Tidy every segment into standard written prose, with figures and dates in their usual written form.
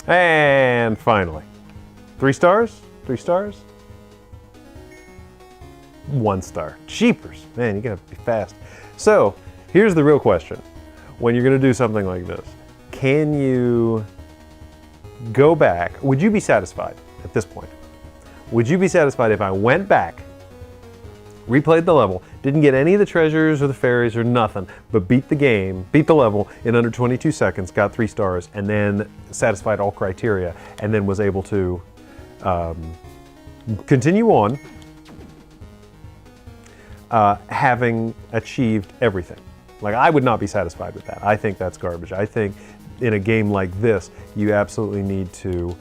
And finally, 3 stars? 3 stars? 1 star. Jeepers. Man, you're gonna have to be fast. So, here's the real question. When you're gonna do something like this, can you go back? Would you be satisfied at this point? Would you be satisfied if I went back, replayed the level, didn't get any of the treasures or the fairies or nothing, but beat the game, beat the level in under 22 seconds, got 3 stars, and then satisfied all criteria, and then was able to continue on having achieved everything? Like, I would not be satisfied with that. I think that's garbage. I think in a game like this, you absolutely need to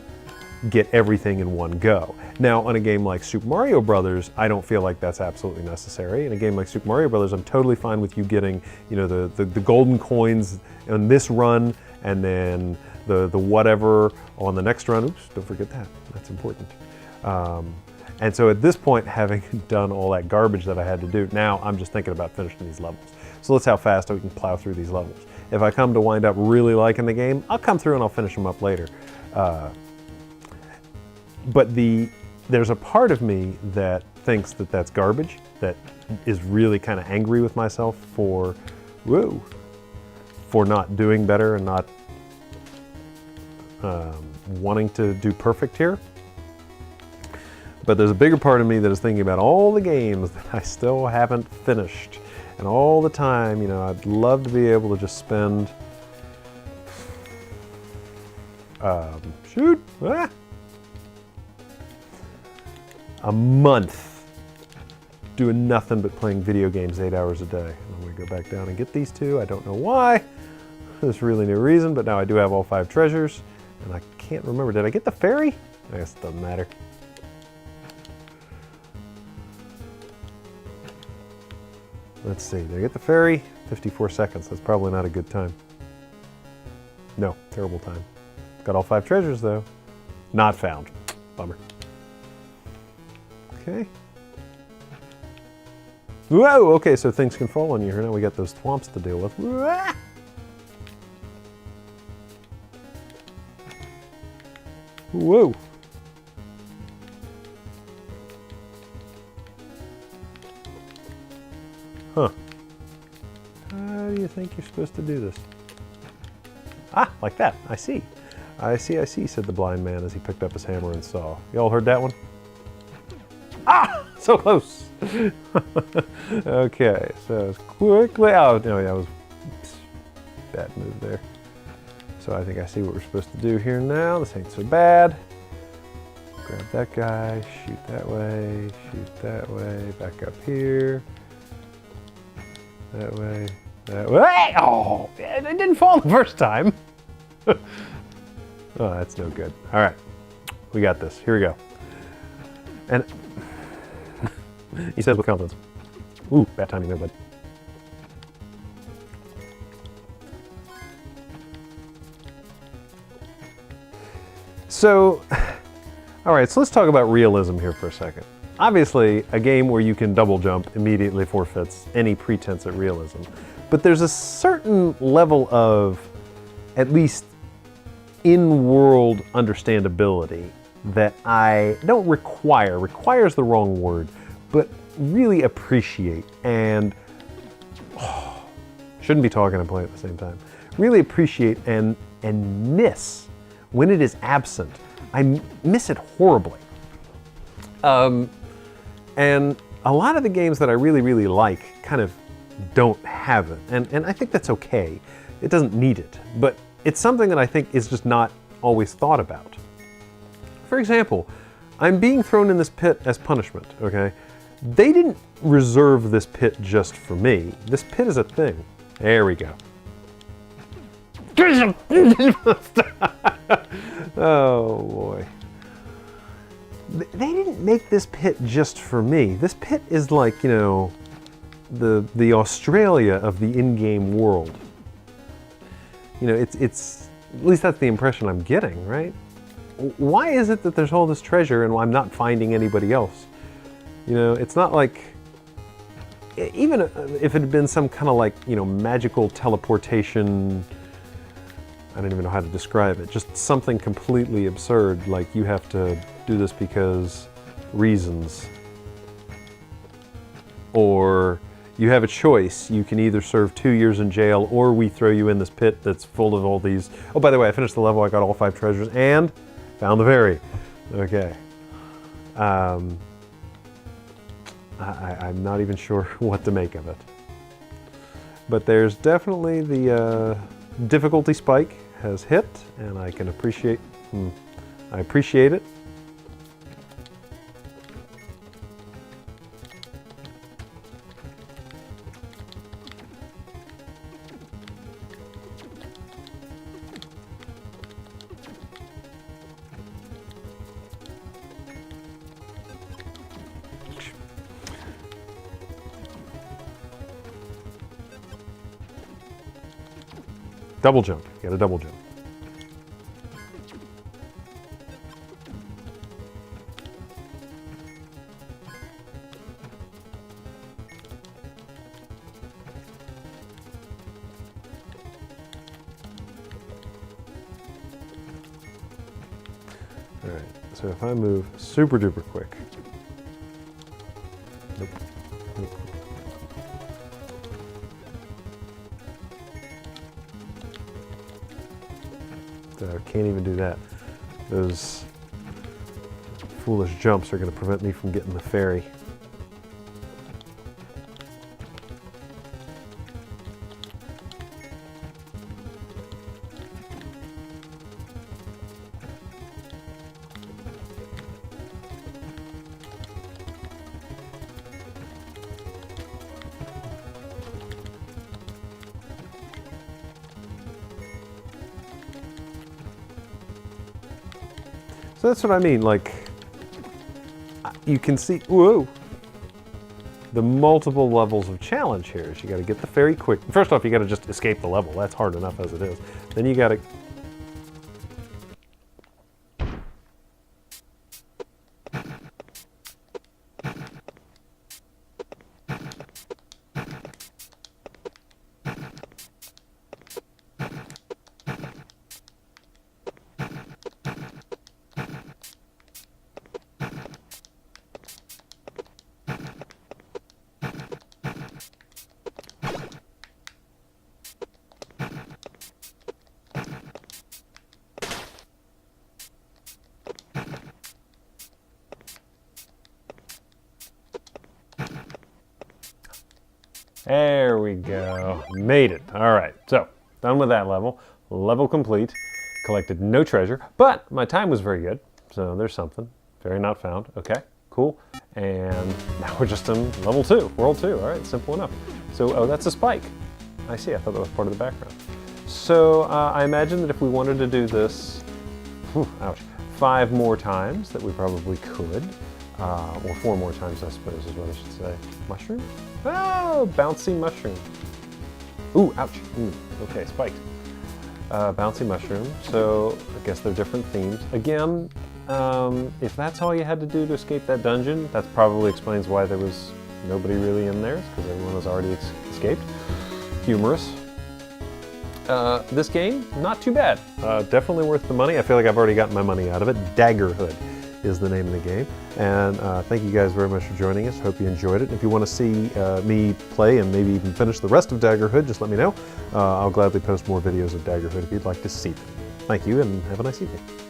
get everything in one go. Now, on a game like Super Mario Brothers, I don't feel like that's absolutely necessary. In a game like Super Mario Brothers, I'm totally fine with you getting, you know, the golden coins on this run, and then the whatever on the next run. Oops, don't forget that. That's important. And so at this point, having done all that garbage that I had to do, now I'm just thinking about finishing these levels. So let's see how fast we can plow through these levels. If I come to wind up really liking the game, I'll come through and I'll finish them up later. But there's a part of me that thinks that that's garbage, that is really kind of angry with myself for not doing better and not wanting to do perfect here. But there's a bigger part of me that is thinking about all the games that I still haven't finished. And all the time, you know, I'd love to be able to just spend, a month doing nothing but playing video games 8 hours a day. I'm gonna go back down and get these 2. I don't know why. There's really no reason, but now I do have all 5 treasures. And I can't remember, did I get the fairy? I guess it doesn't matter. Let's see, did I get the fairy? 54 seconds, that's probably not a good time. No, terrible time. Got all 5 treasures though. Not found, bummer. Okay. Whoa, okay, so things can fall on you here. Now we got those thwomps to deal with. Whoa. Huh. How do you think you're supposed to do this? Ah, like that. I see. I see, said the blind man as he picked up his hammer and saw. You all heard that one? Ah! So close! Okay, so as quickly... Oh, no, that was... bad move there. So I think I see what we're supposed to do here now. This ain't so bad. Grab that guy, shoot that way, back up here. That way, that way. Oh, it didn't fall the first time. Oh, that's no good. All right, we got this. Here we go. And he says with confidence. Ooh, bad timing there, bud. So, all right, so let's talk about realism here for a second. Obviously, a game where you can double jump immediately forfeits any pretense at realism. But there's a certain level of, at least in-world understandability that I don't require. Requires the wrong word, but really appreciate and shouldn't be talking and playing at the same time. Really appreciate and miss when it is absent. I miss it horribly. And a lot of the games that I really, really like kind of don't have it. And I think that's okay. It doesn't need it. But it's something that I think is just not always thought about. For example, I'm being thrown in this pit as punishment, okay? They didn't reserve this pit just for me. This pit is a thing. There we go. Oh boy. They didn't make this pit just for me. This pit is like, you know, the Australia of the in-game world. You know, it's at least that's the impression I'm getting, right? Why is it that there's all this treasure and I'm not finding anybody else? You know, it's not like, even if it had been some kind of like, you know, magical teleportation I don't even know how to describe it, just something completely absurd, like you have to do this because reasons. Or you have a choice. You can either serve 2 years in jail or we throw you in this pit that's full of all these. Oh, by the way, I finished the level, I got all 5 treasures and found the fairy. Okay. I'm not even sure what to make of it. But there's definitely the difficulty spike has hit, and I can appreciate, I appreciate it. Double jump, you gotta double jump. All right, so if I move super duper quick. Nope. Nope. Can't even do that. Those foolish jumps are going to prevent me from getting the fairy. So that's what I mean, like, you can see, whoa, the multiple levels of challenge here is you gotta get the fairy quick. First off, you gotta just escape the level. That's hard enough as it is. Then you gotta, there we go, made it. All right, so done with that level. Level complete, collected no treasure, but my time was very good. So there's something, fairy not found, okay, cool. And now we're just in level 2, world 2, all right, simple enough. So, oh, that's a spike. I see, I thought that was part of the background. So I imagine that if we wanted to do this, ouch, 5 more times, that we probably could. Or 4 more times, I suppose, is what I should say. Mushroom? Oh, bouncy mushroom. Ooh, ouch. Okay, spiked. Bouncy mushroom. So I guess they're different themes. Again, if that's all you had to do to escape that dungeon, that probably explains why there was nobody really in there, because everyone was already escaped. Humorous. This game, not too bad. Definitely worth the money. I feel like I've already gotten my money out of it. Daggerhood is the name of the game. And thank you guys very much for joining us. Hope you enjoyed it. If you want to see me play and maybe even finish the rest of Daggerhood, just let me know. I'll gladly post more videos of Daggerhood if you'd like to see them. Thank you and have a nice evening.